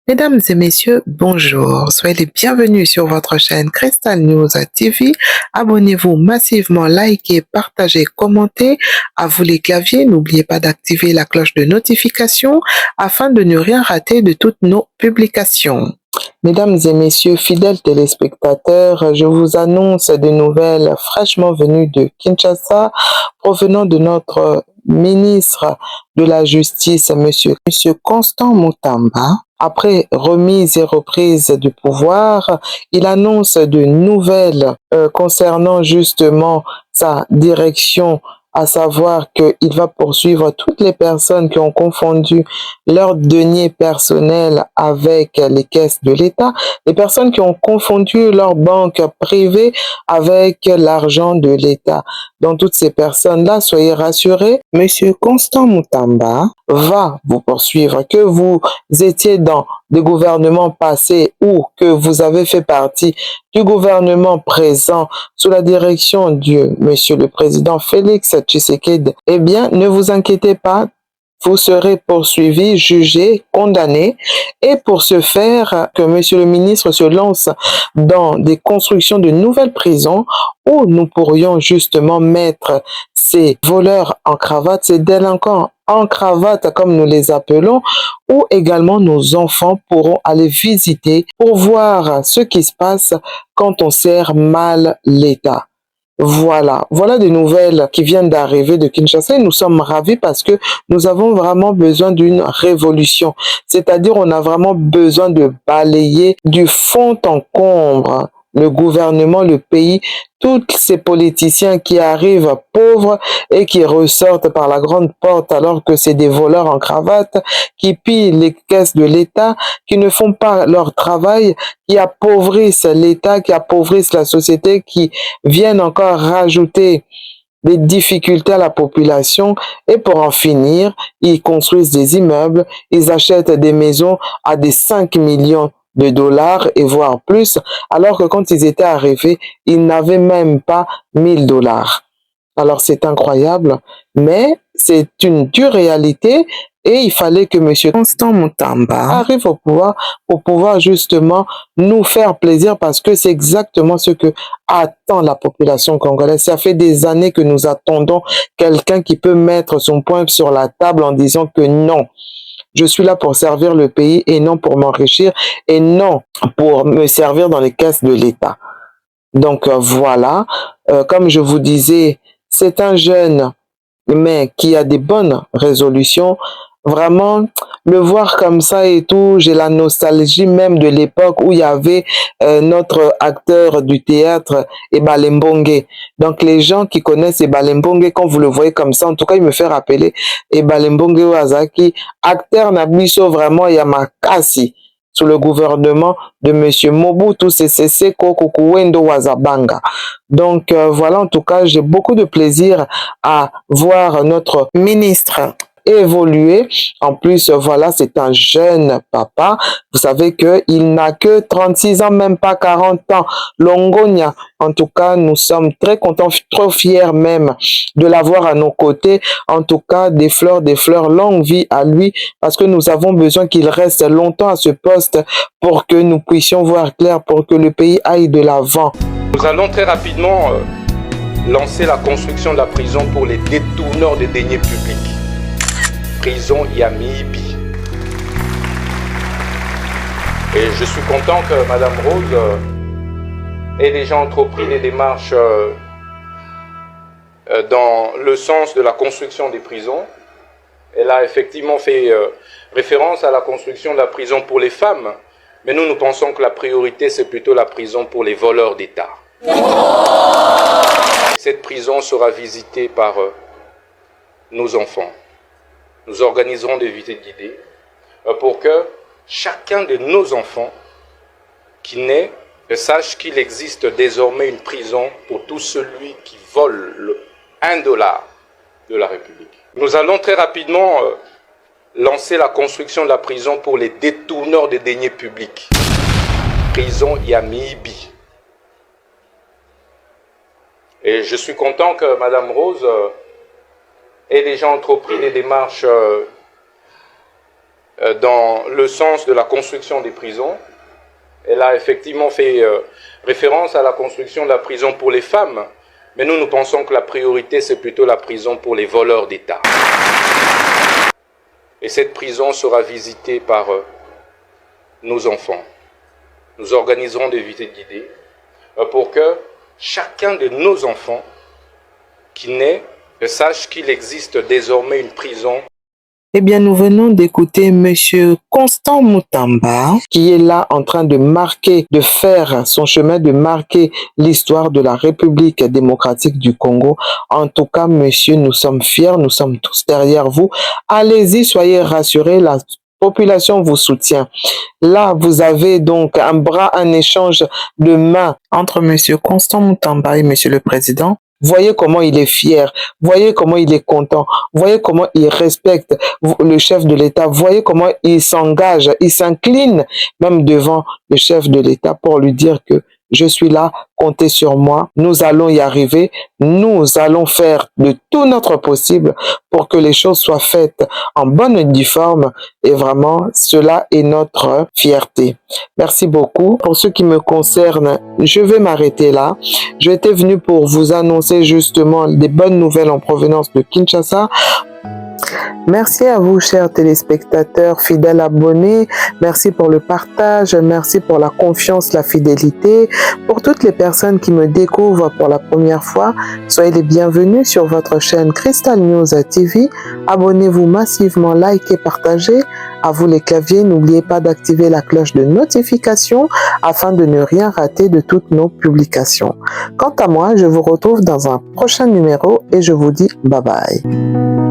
Mesdames et messieurs, bonjour. Soyez les bienvenus sur votre chaîne Crystal News TV. Abonnez-vous massivement, likez, partagez, commentez. À vous les claviers, n'oubliez pas d'activer la cloche de notification afin de ne rien rater de toutes nos publications. Mesdames et messieurs, fidèles téléspectateurs, je vous annonce des nouvelles fraîchement venues de Kinshasa provenant de notre ministre de la Justice, monsieur Constant Mutamba. Après remise et reprise du pouvoir, il annonce de nouvelles concernant justement sa direction, à savoir qu'il va poursuivre toutes les personnes qui ont confondu leurs deniers personnels avec les caisses de l'État, les personnes qui ont confondu leur banque privée avec l'argent de l'État. Dans toutes ces personnes-là, soyez rassurés, Monsieur Constant Mutamba va vous poursuivre, que vous étiez dans des gouvernements passés ou que vous avez fait partie du gouvernement présent sous la direction de Monsieur le Président Félix Tshisekedi. Eh bien, ne vous inquiétez pas, vous serez poursuivi, jugé, condamné. Et pour ce faire, que Monsieur le ministre se lance dans des constructions de nouvelles prisons où nous pourrions justement mettre ces voleurs en cravate, ces délinquants en cravate comme nous les appelons, où également nos enfants pourront aller visiter pour voir ce qui se passe quand on sert mal l'État. Voilà des nouvelles qui viennent d'arriver de Kinshasa et nous sommes ravis parce que nous avons vraiment besoin d'une révolution. C'est-à-dire on a vraiment besoin de balayer du fond en comble le gouvernement, le pays, tous ces politiciens qui arrivent pauvres et qui ressortent par la grande porte alors que c'est des voleurs en cravate, qui pillent les caisses de l'État, qui ne font pas leur travail, qui appauvrissent l'État, qui appauvrissent la société, qui viennent encore rajouter des difficultés à la population et pour en finir, ils construisent des immeubles, ils achètent des maisons à des 5 millions de dollars et voire plus, alors que quand ils étaient arrivés, ils n'avaient même pas 1000 dollars. Alors c'est incroyable, mais c'est une dure réalité et il fallait que Monsieur Constant Mutamba arrive au pouvoir pour pouvoir justement nous faire plaisir parce que c'est exactement ce que attend la population congolaise. Ça fait des années que nous attendons quelqu'un qui peut mettre son poing sur la table en disant que non, je suis là pour servir le pays et non pour m'enrichir et non pour me servir dans les caisses de l'État. Donc voilà, comme je vous disais, c'est un jeune, mais qui a des bonnes résolutions. Vraiment, le voir comme ça et tout, j'ai la nostalgie même de l'époque où il y avait notre acteur du théâtre, Ebalembonge. Donc les gens qui connaissent Ebalembonge, quand vous le voyez comme ça, en tout cas, il me fait rappeler Ebalembonge Wazaki, acteur Nabiso vraiment Yamakasi sous le gouvernement de Monsieur Mobutu Sese Seko Kukuwendo Wazabanga. Donc voilà, en tout cas, j'ai beaucoup de plaisir à voir notre ministre évoluer. En plus, voilà, c'est un jeune papa. Vous savez qu'il n'a que 36 ans, même pas 40 ans. Longonia. En tout cas, nous sommes très contents, trop fiers même de l'avoir à nos côtés. En tout cas, des fleurs, longue vie à lui, parce que nous avons besoin qu'il reste longtemps à ce poste pour que nous puissions voir clair, pour que le pays aille de l'avant. Nous allons très rapidement lancer la construction de la prison pour les détourneurs des deniers publics. Prison Yamibi. Et je suis content que Madame Rose ait déjà entrepris des démarches dans le sens de la construction des prisons. Elle a effectivement fait référence à la construction de la prison pour les femmes, mais nous pensons que la priorité, c'est plutôt la prison pour les voleurs d'État. Cette prison sera visitée par nos enfants. Nous organiserons des visites guidées pour que chacun de nos enfants qui naît sache qu'il existe désormais une prison pour tout celui qui vole le 1 dollar de la République. Nous allons très rapidement lancer la construction de la prison pour les détourneurs des deniers publics. Prison Yamibi. Et je suis content que Madame Rose ait déjà entrepris des démarches dans le sens de la construction des prisons. Elle a effectivement fait référence à la construction de la prison pour les femmes, mais nous pensons que la priorité, c'est plutôt la prison pour les voleurs d'État. Et cette prison sera visitée par nos enfants. Nous organiserons des visites guidées pour que chacun de nos enfants qui naît sache qu'il existe désormais une prison. Eh bien, nous venons d'écouter Monsieur Constant Mutamba, qui est là en train de marquer, de faire son chemin, de marquer l'histoire de la République démocratique du Congo. En tout cas, monsieur, nous sommes fiers, nous sommes tous derrière vous. Allez-y, soyez rassurés, la population vous soutient. Là, vous avez donc un bras, un échange de mains entre Monsieur Constant Mutamba et Monsieur le Président. Voyez comment il est fier, voyez comment il est content, voyez comment il respecte le chef de l'État, voyez comment il s'engage, il s'incline même devant le chef de l'État pour lui dire que je suis là, comptez sur moi, nous allons y arriver, nous allons faire de tout notre possible pour que les choses soient faites en bonne et due forme et vraiment, cela est notre fierté. Merci beaucoup. Pour ce qui me concerne, je vais m'arrêter là. J'étais venu pour vous annoncer justement des bonnes nouvelles en provenance de Kinshasa. Merci à vous, chers téléspectateurs, fidèles abonnés. Merci pour le partage. Merci pour la confiance, la fidélité. Pour toutes les personnes qui me découvrent pour la première fois, soyez les bienvenus sur votre chaîne Crystal News TV. Abonnez-vous massivement, likez, partagez. À vous les claviers, n'oubliez pas d'activer la cloche de notification afin de ne rien rater de toutes nos publications. Quant à moi, je vous retrouve dans un prochain numéro et je vous dis bye bye.